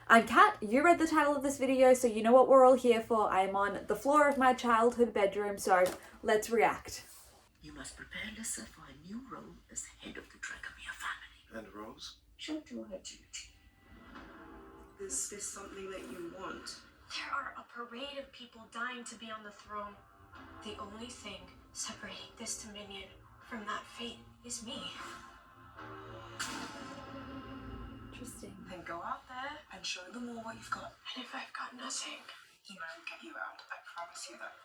I'm Kat, you read the title of this video, so you know what we're all here for. I am on the floor of my childhood bedroom, so let's react. You must prepare Lissa for a new role as head of the Dracomir family. And Rose? She'll do her duty. Is this something that you want? There are a parade of people dying to be on the throne. The only thing separating this dominion from that fate is me. Interesting. Then go out there and show them all what you've got. And if I've got nothing, He won't get you out, I promise you that.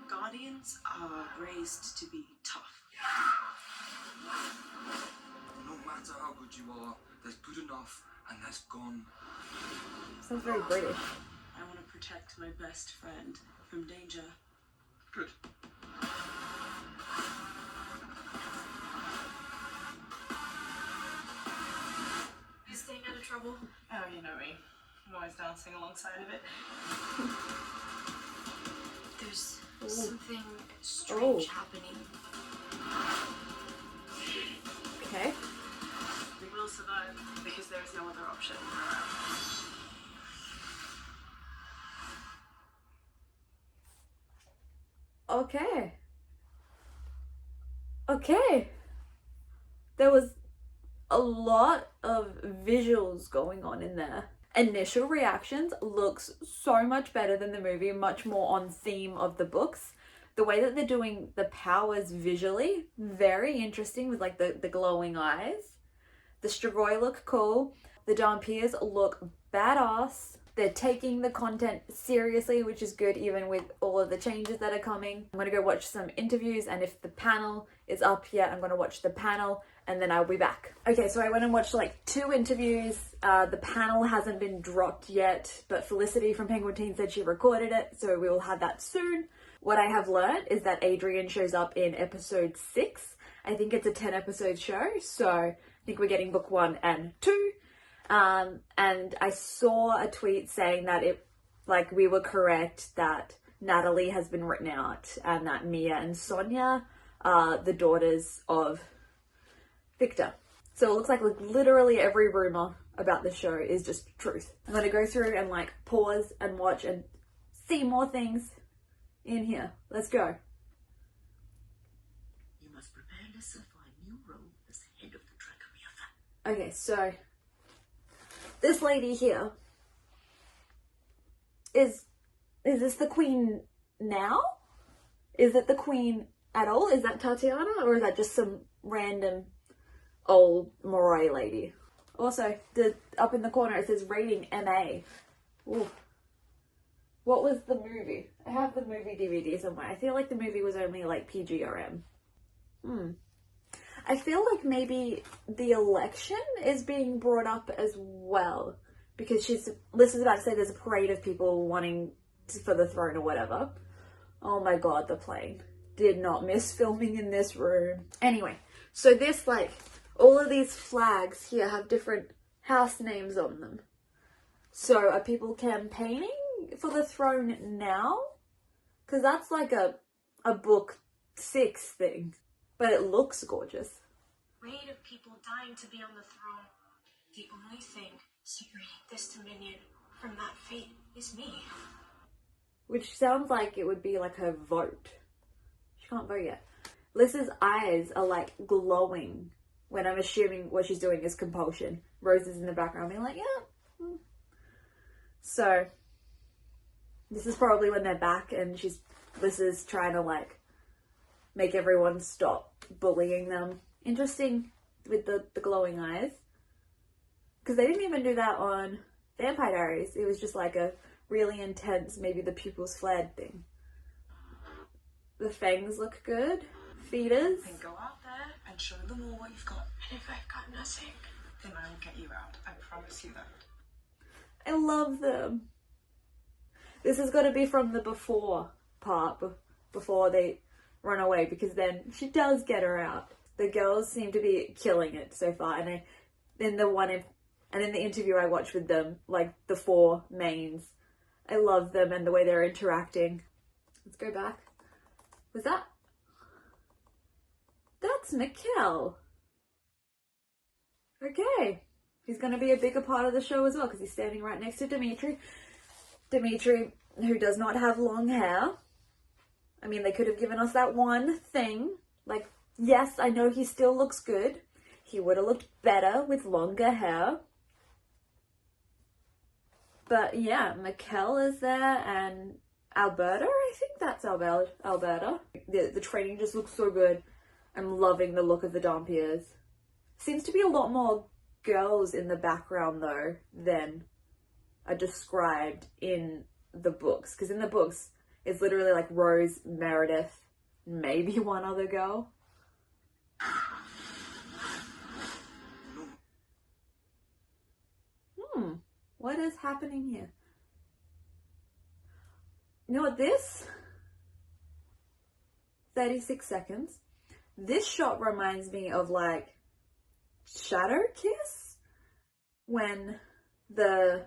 Guardians are raised to be tough. No matter how good you are, there's good enough and there's gone. Sounds very British. I want to protect my best friend from danger. Good. you staying out of trouble? Oh, you know me. I'm always dancing alongside of it. There's something strange happening. Okay. We will survive because there is no other option. Okay. Okay. There was a lot of visuals going on in there. Initial reactions looks so much better than the movie, much more on theme of the books. The way that they're doing the powers visually, very interesting with like the glowing eyes. The Strigoi look cool. The Dampiers look badass. They're taking the content seriously, which is good even with all of the changes that are coming. I'm gonna go watch some interviews, and if the panel is up yet, I'm gonna watch the panel and then I'll be back. Okay, so I went and watched like 2 interviews. The panel hasn't been dropped yet, but Felicity from Penguin Teen said she recorded it, so we will have that soon. What I have learned is that Adrian shows up in episode 6. I think it's a 10 episode show, so I think we're getting book 1 and 2. And I saw a tweet saying that we were correct that Natalie has been written out and that Mia and Sonia are the daughters of Victor. So it looks like literally every rumor about the show is just truth. I'm gonna go through and like pause and watch and see more things in here. Let's go. You must prepare Lissa for a new role as head of the Dracomir family. Okay, so this lady here is this the queen now? Is it the queen at all? Is that Tatiana, or is that just some random old Moray lady? Also, up in the corner it says rating MA. Ooh. What was the movie? I have the movie DVD somewhere. I feel like the movie was only like PG or M. I feel like maybe the election is being brought up as well, because Lissa's about to say there's a parade of people wanting for the throne or whatever. Oh my god, the plane. Did not miss filming in this room. Anyway, so this all of these flags here have different house names on them. So are people campaigning for the throne now? Because that's like a book 6 thing. But it looks gorgeous. Parade of people dying to be on the throne. The only thing separating this dominion from that fate is me. Which sounds like it would be like her vote. She can't vote yet. Lissa's eyes are like glowing when I'm assuming what she's doing is compulsion. Rose is in the background being like, yeah. So this is probably when they're back and Lissa's trying to like make everyone stop bullying them. Interesting with the glowing eyes. Because they didn't even do that on Vampire Diaries. It was just like a really intense, maybe the pupils flared thing. The fangs look good. Feeders. Then go out there and show them all what you've got. And if I've got nothing, Then I will get you out, I promise you that. I love them. This has got to be from the before part, before they run away, because then she does get her out. The girls seem to be killing it so far, and in the interview I watched with them, like the 4 mains, I love them and the way they're interacting. Let's go back. Was that? That's Mikkel. Okay. He's going to be a bigger part of the show as well because he's standing right next to Dimitri. Dimitri, who does not have long hair. I mean, they could have given us that one thing. Like, yes, I know he still looks good. He would have looked better with longer hair. But yeah, Mikkel is there and Alberta, I think that's Alberta. The training just looks so good. I'm loving the look of the Dampiers. Seems to be a lot more girls in the background though than are described in the books. Because in the books, it's literally like Rose, Meredith, maybe one other girl. What is happening here? You know what, this 36 seconds. This shot reminds me of like Shadow Kiss when the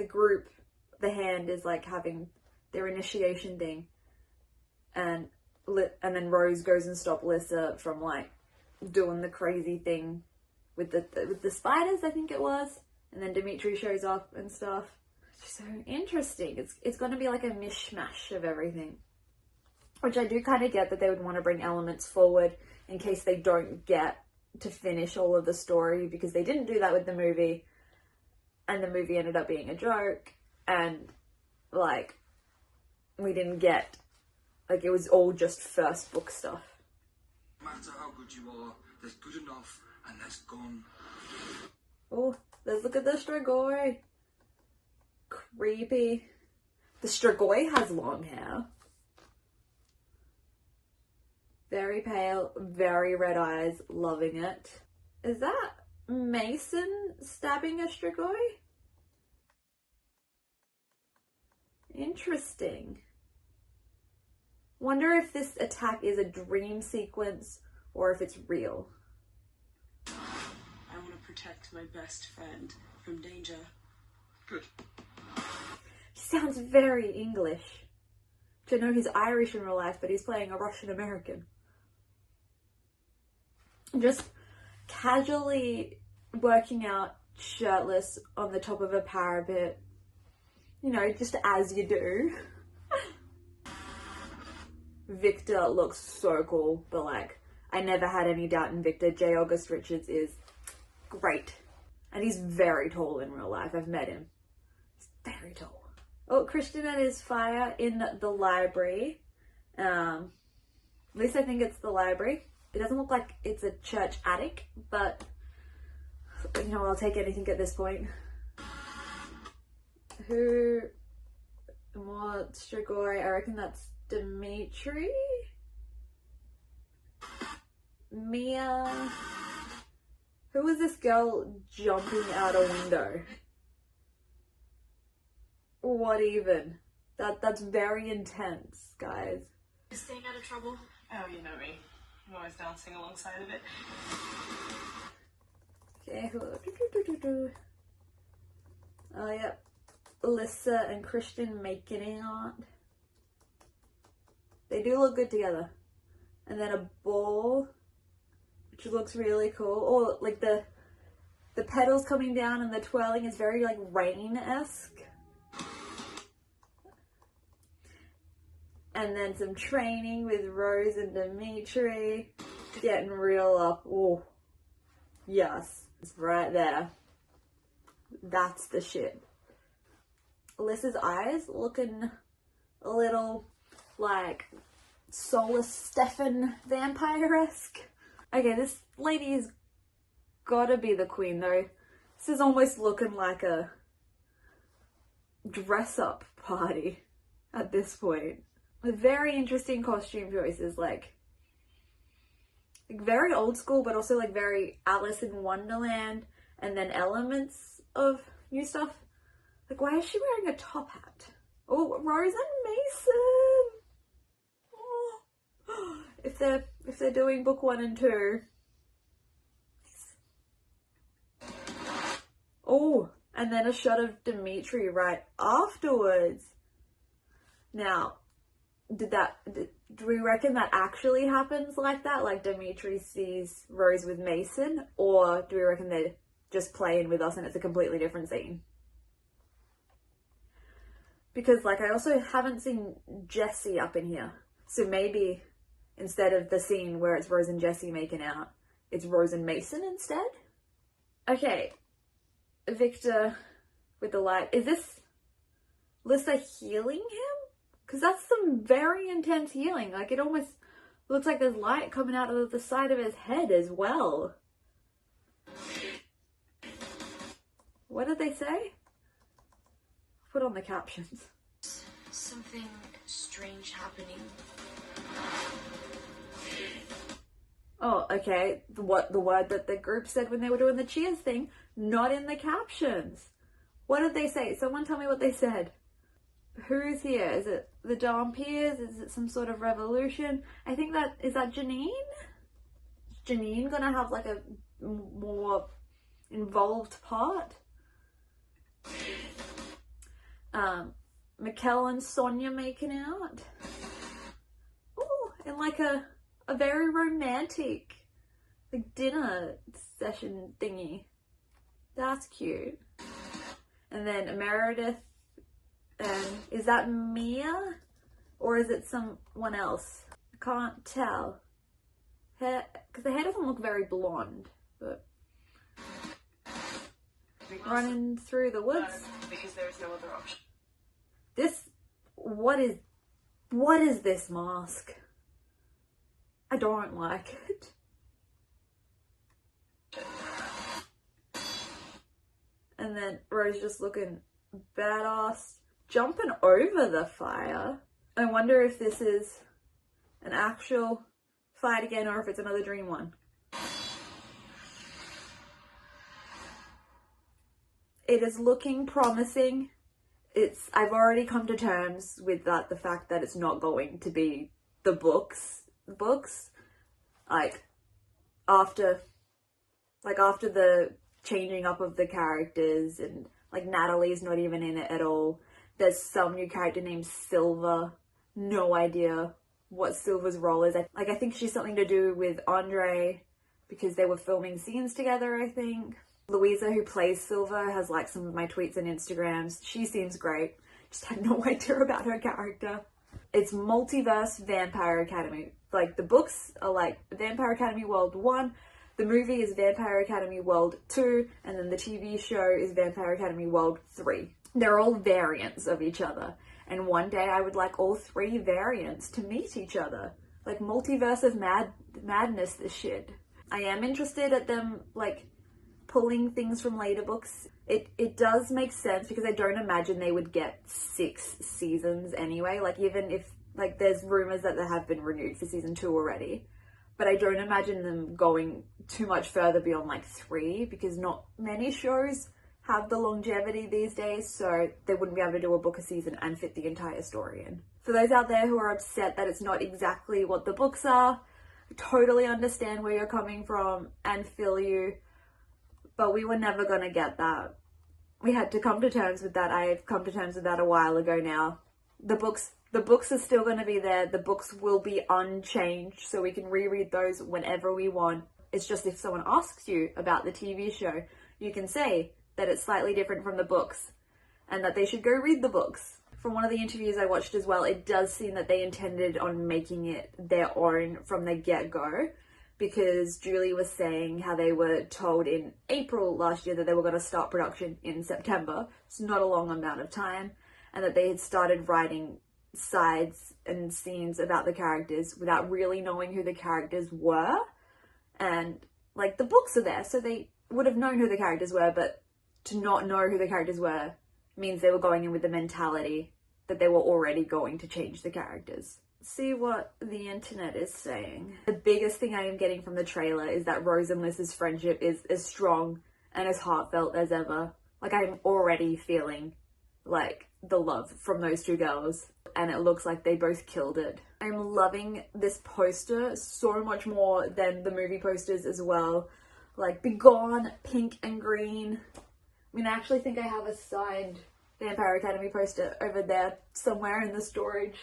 group, the hand is like having their initiation thing, and then Rose goes and stops Lissa from like doing the crazy thing with the spiders, I think it was, and then Dimitri shows up and stuff. So interesting. It's going to be like a mishmash of everything, which I do kind of get that they would want to bring elements forward in case they don't get to finish all of the story, because they didn't do that with the movie, and the movie ended up being a joke, and like we didn't get, like, it was all just first book stuff. No matter how good you are, there's good enough and there's gone. Oh, let's look at the Strigoi. Creepy. The Strigoi has long hair. Very pale, very red eyes, loving it. Is that Mason stabbing a Strigoi? Interesting. Wonder if this attack is a dream sequence or if it's real. I want to protect my best friend from danger. Good. He sounds very English. To know he's Irish in real life, but he's playing a Russian American. Just casually working out shirtless on the top of a parapet. You know, just as you do. Victor looks so cool, but like, I never had any doubt in Victor. J. August Richards is great. And he's very tall in real life. I've met him. He's very tall. Oh, Christian and his fire in the library. At least I think it's the library. It doesn't look like it's a church attic, but you know, I'll take anything at this point. Who? What? Strigoi? I reckon that's Dimitri? Mia? Who was this girl jumping out a window? What even? That's very intense, guys. Staying out of trouble. Oh, you know me. I'm always dancing alongside of it. Okay, oh, yep. Alyssa and Christian making it out. They do look good together. And then a ball, which looks really cool. Oh, like the petals coming down and the twirling is very like rain-esque. And then some training with Rose and Dimitri. Getting real up. Oh, yes. It's right there. That's the shit. Alyssa's eyes looking a little like Soulless Stefan vampire-esque. Okay, this lady has gotta be the queen though. This is almost looking like a dress-up party at this point. With very interesting costume choices, like very old school, but also like very Alice in Wonderland, and then elements of new stuff. Like, why is she wearing a top hat? Oh, Rose and Mason. Oh. If they're doing book 1 and 2. Oh, and then a shot of Dimitri right afterwards. Now, do we reckon that actually happens like that? Like Dimitri sees Rose with Mason? Or do we reckon they're just playing with us and it's a completely different scene. Because, like, I also haven't seen Jessie up in here. So maybe instead of the scene where it's Rose and Jessie making out, it's Rose and Mason instead? Okay. Victor with the light. Is this Lissa healing him? Because that's some very intense healing. Like, it almost looks like there's light coming out of the side of his head as well. What did they say? Put on the captions. Something strange happening. Oh, okay. The word that the group said when they were doing the cheers thing, not in the captions. What did they say? Someone tell me what they said. Who's here? Is it the Dampiers? Is it some sort of revolution? I think is that Janine? Is Janine gonna have like a more involved part? Mikkel and Sonia making out. Ooh, and like a very romantic like dinner session thingy. That's cute. And then Meredith, and is that Mia? Or is it someone else? I can't tell. Hair, because the hair doesn't look very blonde, but running through the woods. Because there is no other option. What is this mask? I don't like it. And then Rose just looking badass, jumping over the fire. I wonder if this is an actual fight again or if it's another dream one. It is looking promising. I've already come to terms with the fact that it's not going to be the books. Like after the changing up of the characters, and like Natalie's not even in it at all. There's some new character named Silva. No idea what Silva's role is. I think she's something to do with Andre because they were filming scenes together, I think. Louisa, who plays Silva, has like some of my tweets and Instagrams. She seems great. Just had no idea about her character. It's Multiverse Vampire Academy. Like, the books are like Vampire Academy World 1, the movie is Vampire Academy World 2, and then the TV show is Vampire Academy World 3. They're all variants of each other. And one day I would like all 3 variants to meet each other. Like, multiverse of madness, this shit. I am interested at them, like, pulling things from later books. It does make sense because I don't imagine they would get 6 seasons anyway. Like, even if, like, there's rumors that they have been renewed for season 2 already, but I don't imagine them going too much further beyond like 3 because not many shows have the longevity these days, so they wouldn't be able to do a book a season and fit the entire story in. For those out there who are upset that it's not exactly what the books are, I totally understand where you're coming from and feel you. But we were never going to get that. We had to come to terms with that. I've come to terms with that a while ago now. The books are still going to be there. The books will be unchanged, so we can reread those whenever we want. It's just if someone asks you about the TV show, you can say that it's slightly different from the books and that they should go read the books. From one of the interviews I watched as well, it does seem that they intended on making it their own from the get-go, because Julie was saying how they were told in April last year that they were going to start production in September. It's not a long amount of time, and that they had started writing sides and scenes about the characters without really knowing who the characters were. And like, the books are there, so they would have known who the characters were, but to not know who the characters were means they were going in with the mentality that they were already going to change the characters. See what the internet is saying. The biggest thing I am getting from the trailer is that Rose and Liz's friendship is as strong and as heartfelt as ever. Like, I'm already feeling like the love from those 2 girls, and it looks like they both killed it. I'm loving this poster so much more than the movie posters as well. Like, Begone, pink and green. I mean, I actually think I have a signed Vampire Academy poster over there somewhere in the storage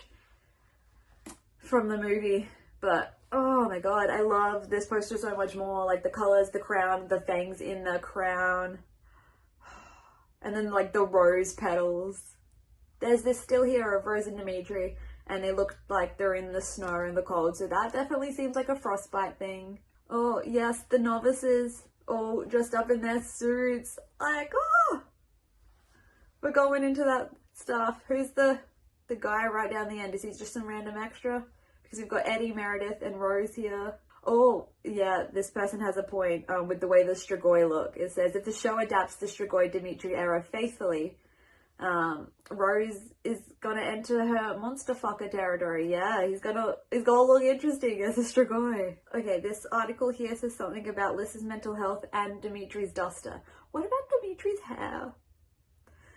from the movie, but Oh my god, I love this poster so much more. Like the colors, the crown, the fangs in the crown. And then like the rose petals. There's this still here of Rose and Dimitri, and they look like they're in the snow and the cold, so that definitely seems like a frostbite thing. Oh yes, the novices all dressed up in their suits. Like, oh! We're going into that stuff. Who's the guy right down the end? Is he just some random extra? Because we've got Eddie, Meredith, and Rose here. Oh, yeah, this person has a point with the way the Strigoi look. It says, if the show adapts the Strigoi-Dimitri era faithfully, Rose is gonna enter her monster fucker territory. Yeah, he's gonna look interesting as a Strigoi. Okay, this article here says something about Lys's mental health and Dimitri's duster. What about Dimitri's hair?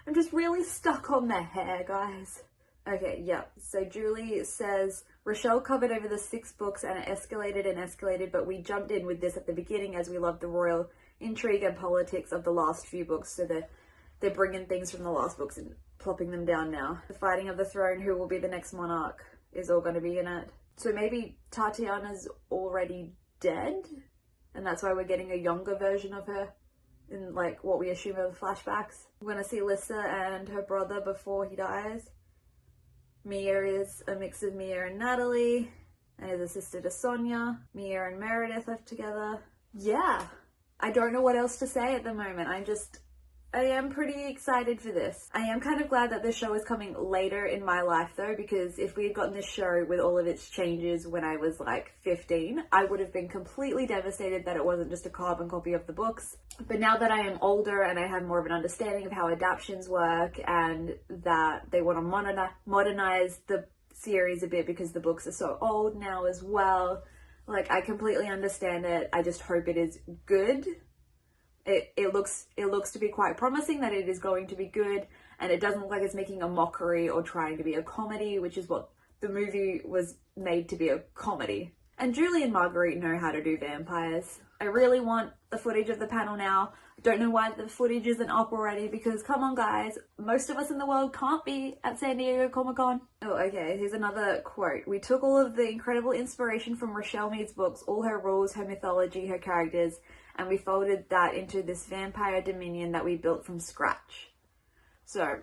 I'm just really stuck on the hair, guys. Okay, yeah, so Julie says, Rochelle covered over the 6 books and it escalated, but we jumped in with this at the beginning as we loved the royal intrigue and politics of the last few books, so they're bringing things from the last books and plopping them down now. The fighting of the throne, who will be the next monarch, is all going to be in it. So maybe Tatiana's already dead, and that's why we're getting a younger version of her in like what we assume are the flashbacks. We're going to see Lyssa and her brother before he dies. Mia is a mix of Mia and Natalie, and is a sister to Sonia. Mia and Meredith are together. Yeah, I don't know what else to say at the moment. I am pretty excited for this. I am kind of glad that this show is coming later in my life though, because if we had gotten this show with all of its changes when I was like 15, I would have been completely devastated that it wasn't just a carbon copy of the books. But now that I am older and I have more of an understanding of how adaptations work and that they want to modernize the series a bit because the books are so old now as well, like I completely understand it. I just hope it is good. It looks to be quite promising that it is going to be good, and it doesn't look like it's making a mockery or trying to be a comedy, which is what the movie was made to be, a comedy. And Julie and Marguerite know how to do vampires. I really want the footage of the panel now. I don't know why the footage isn't up already, because come on guys, most of us in the world can't be at San Diego Comic-Con. Oh, okay, here's another quote. We took all of the incredible inspiration from Rochelle Mead's books, all her rules, her mythology, her characters, and we folded that into this vampire dominion that we built from scratch. So,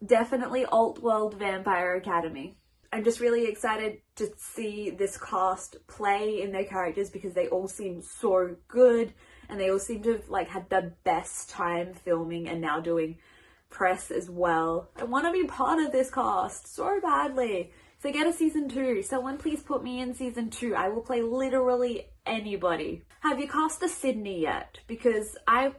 definitely alt-world Vampire Academy. I'm just really excited to see this cast play in their characters because they all seem so good and they all seem to have like had the best time filming and now doing press as well. I want to be part of this cast so badly. So get a season 2. Someone please put me in season 2. I will play literally anybody. Have you cast a Sydney yet? Because I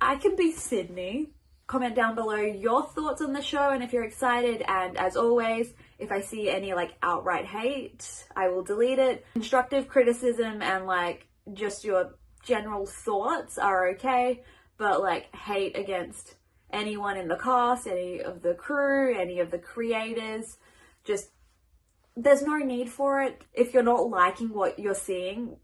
can be Sydney. Comment down below your thoughts on the show and if you're excited, and as always, if I see any like outright hate, I will delete it. Constructive criticism and like just your general thoughts are okay, but like hate against anyone in the cast, any of the crew, any of the creators, just there's no need for it. If you're not liking what you're seeing,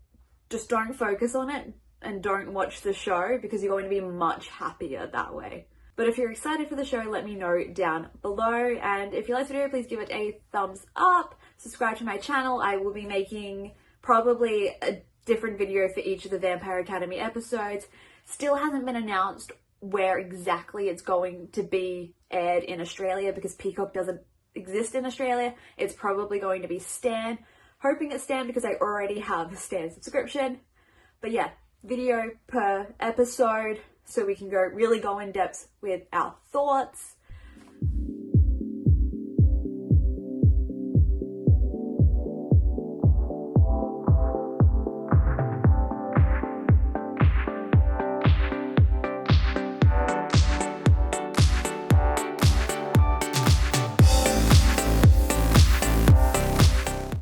just don't focus on it and don't watch the show because you're going to be much happier that way. But if you're excited for the show, let me know down below. And if you like the video, please give it a thumbs up. Subscribe to my channel. I will be making probably a different video for each of the Vampire Academy episodes. Still hasn't been announced where exactly it's going to be aired in Australia because Peacock doesn't exist in Australia. It's probably going to be Stan. Hoping it's Stan because I already have a Stan subscription. But yeah, video per episode so we can really go in depth with our thoughts.